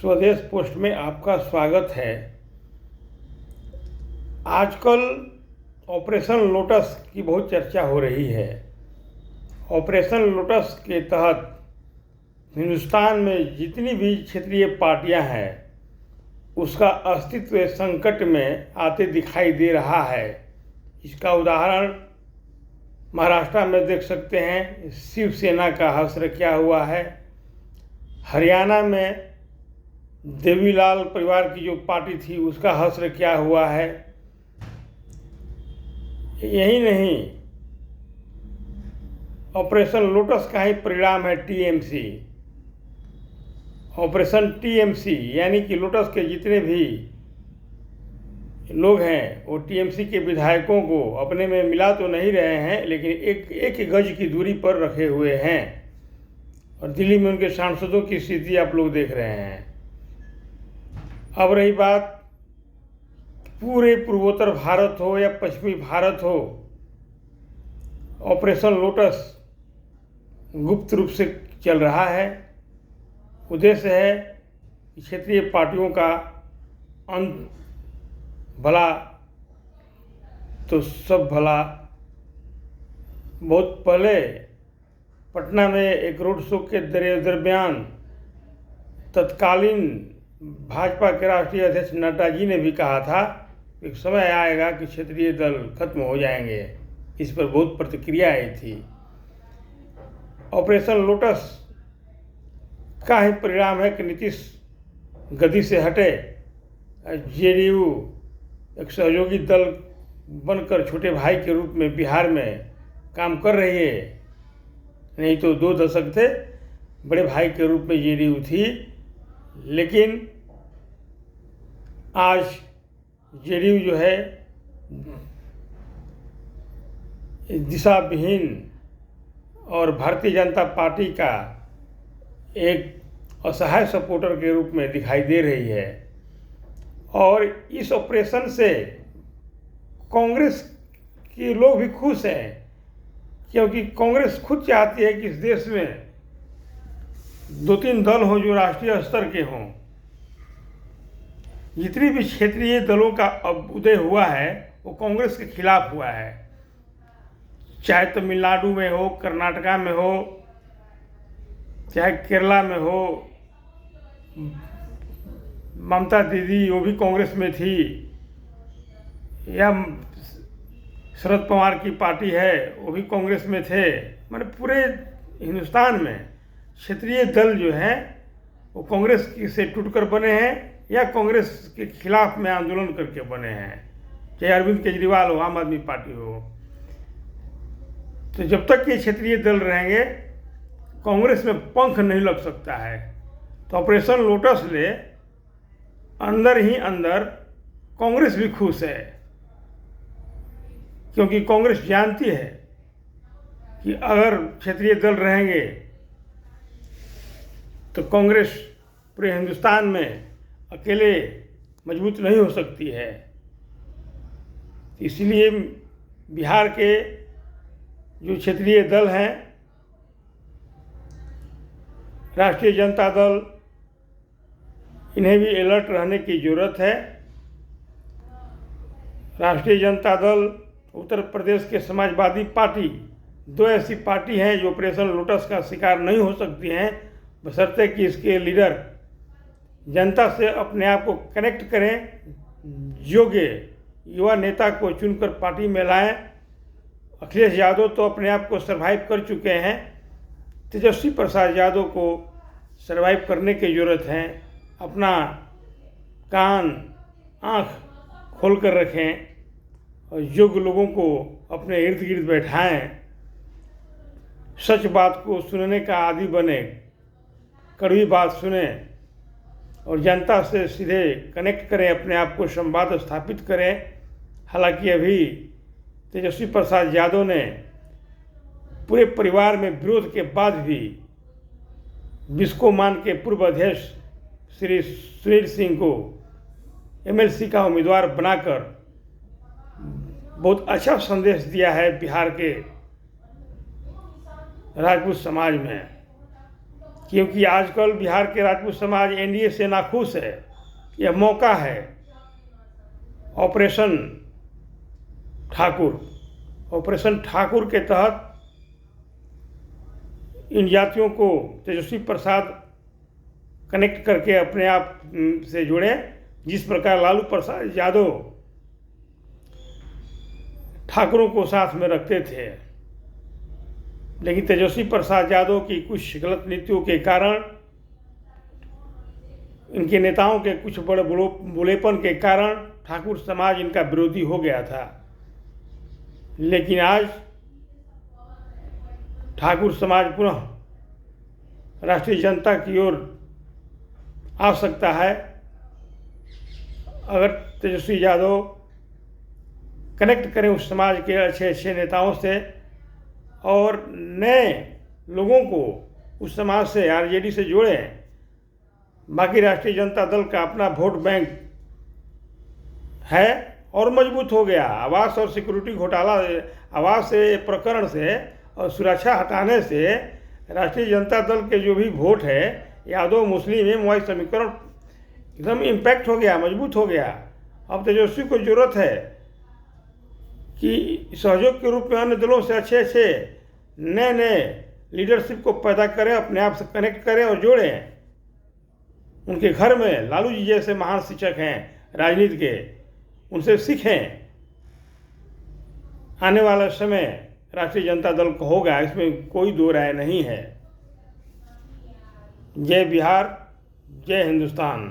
स्वदेश पोस्ट में आपका स्वागत है। आजकल ऑपरेशन लोटस की बहुत चर्चा हो रही है। ऑपरेशन लोटस के तहत हिंदुस्तान में जितनी भी क्षेत्रीय पार्टियां हैं उसका अस्तित्व संकट में आते दिखाई दे रहा है। इसका उदाहरण महाराष्ट्र में देख सकते हैं, शिवसेना का हश्र क्या हुआ है। हरियाणा में देवीलाल परिवार की जो पार्टी थी उसका हश्र क्या हुआ है। यही नहीं, ऑपरेशन लोटस का ही परिणाम है टीएमसी। ऑपरेशन टीएमसी यानी कि लोटस के जितने भी लोग हैं वो टीएमसी के विधायकों को अपने में मिला तो नहीं रहे हैं, लेकिन एक गज की दूरी पर रखे हुए हैं। और दिल्ली में उनके सांसदों की स्थिति आप लोग देख रहे हैं। अब रही बात पूरे पूर्वोत्तर भारत हो या पश्चिमी भारत हो, ऑपरेशन लोटस गुप्त रूप से चल रहा है। उद्देश्य है कि क्षेत्रीय पार्टियों का अंत भला तो सब भला। बहुत पहले पटना में एक रोड शो के दरमियान तत्कालीन भाजपा के राष्ट्रीय अध्यक्ष नड्डा जी ने भी कहा था एक समय आएगा कि क्षेत्रीय दल खत्म हो जाएंगे। इस पर बहुत प्रतिक्रिया आई थी। ऑपरेशन लोटस का ही परिणाम है कि नीतीश गद्दी से हटे, जेडीयू एक सहयोगी दल बनकर छोटे भाई के रूप में बिहार में काम कर रही है। नहीं तो 2 दशक थे बड़े भाई के रूप में जेडीयू थी, लेकिन आज जेडीयू जो है दिशा विहीन और भारतीय जनता पार्टी का एक असहाय सपोर्टर के रूप में दिखाई दे रही है। और इस ऑपरेशन से कांग्रेस के लोग भी खुश हैं, क्योंकि कांग्रेस खुद चाहती है कि इस देश में 2-3 दल हों जो राष्ट्रीय स्तर के हों। जितनी भी क्षेत्रीय दलों का अब उदय हुआ है वो कांग्रेस के खिलाफ हुआ है, चाहे तमिलनाडु में हो, कर्नाटका में हो, चाहे केरला में हो। ममता दीदी वो भी कांग्रेस में थी, या शरद पवार की पार्टी है वो भी कांग्रेस में थे। माने पूरे हिंदुस्तान में क्षेत्रीय दल जो हैं वो कांग्रेस से टूटकर बने हैं या कांग्रेस के खिलाफ में आंदोलन करके बने हैं, चाहे अरविंद केजरीवाल हो, आम आदमी पार्टी हो। तो जब तक ये क्षेत्रीय दल रहेंगे कांग्रेस में पंख नहीं लग सकता है। तो ऑपरेशन लोटस ले अंदर ही अंदर कांग्रेस भी खुश है, क्योंकि कांग्रेस जानती है कि अगर क्षेत्रीय दल रहेंगे तो कांग्रेस पूरे हिंदुस्तान में अकेले मजबूत नहीं हो सकती है। इसलिए बिहार के जो क्षेत्रीय दल हैं, राष्ट्रीय जनता दल, इन्हें भी अलर्ट रहने की ज़रूरत है। राष्ट्रीय जनता दल, उत्तर प्रदेश के समाजवादी पार्टी, 2 ऐसी पार्टी हैं जो ऑपरेशन लोटस का शिकार नहीं हो सकती हैं, बशर्ते कि इसके लीडर जनता से अपने आप को कनेक्ट करें, योग्य युवा नेता को चुनकर पार्टी में लाएं। अखिलेश यादव तो अपने आप को सर्वाइव कर चुके हैं, तेजस्वी प्रसाद यादव को सर्वाइव करने की ज़रूरत है। अपना कान आँख खोल कर रखें और योग्य लोगों को अपने इर्द गिर्द बैठाएं। सच बात को सुनने का आदी बने, कड़वी बात सुने और जनता से सीधे कनेक्ट करें, अपने आप को संवाद स्थापित करें। हालांकि अभी तेजस्वी प्रसाद यादव ने पूरे परिवार में विरोध के बाद भी बिस्कोमान के पूर्व अध्यक्ष श्री सुनील सिंह को एमएलसी का उम्मीदवार बनाकर बहुत अच्छा संदेश दिया है बिहार के राजपूत समाज में क्योंकि आजकल बिहार के राजपूत समाज एनडीए से नाखुश है। यह मौका है ऑपरेशन ठाकुर के तहत इन जातियों को तेजस्वी प्रसाद कनेक्ट करके अपने आप से जुड़े। जिस प्रकार लालू प्रसाद यादव ठाकुरों को साथ में रखते थे, लेकिन तेजस्वी प्रसाद यादव की कुछ गलत नीतियों के कारण, इनके नेताओं के कुछ बड़े बुलेपन के कारण ठाकुर समाज इनका विरोधी हो गया था। लेकिन आज ठाकुर समाज पुनः राष्ट्रीय जनता की ओर आ सकता है अगर तेजस्वी यादव कनेक्ट करें उस समाज के अच्छे अच्छे नेताओं से और नए लोगों को उस समाज से आरजेडी से जोड़ें। बाकी राष्ट्रीय जनता दल का अपना वोट बैंक है और मजबूत हो गया। आवास और सिक्योरिटी घोटाला, आवास से प्रकरण से और सुरक्षा हटाने से राष्ट्रीय जनता दल के जो भी वोट है, यादव मुस्लिम एवं समीकरण एकदम इम्पैक्ट हो गया, मजबूत हो गया। अब तेजस्वी को जरूरत है कि सहयोग के रूप में अन्य दलों से अच्छे अच्छे नए नए लीडरशिप को पैदा करें, अपने आप से कनेक्ट करें और जोड़ें। उनके घर में लालू जी जैसे महान शिक्षक हैं राजनीति के, उनसे सीखें। आने वाला समय राष्ट्रीय जनता दल को होगा, इसमें कोई दो राय नहीं है। जय बिहार, जय हिंदुस्तान।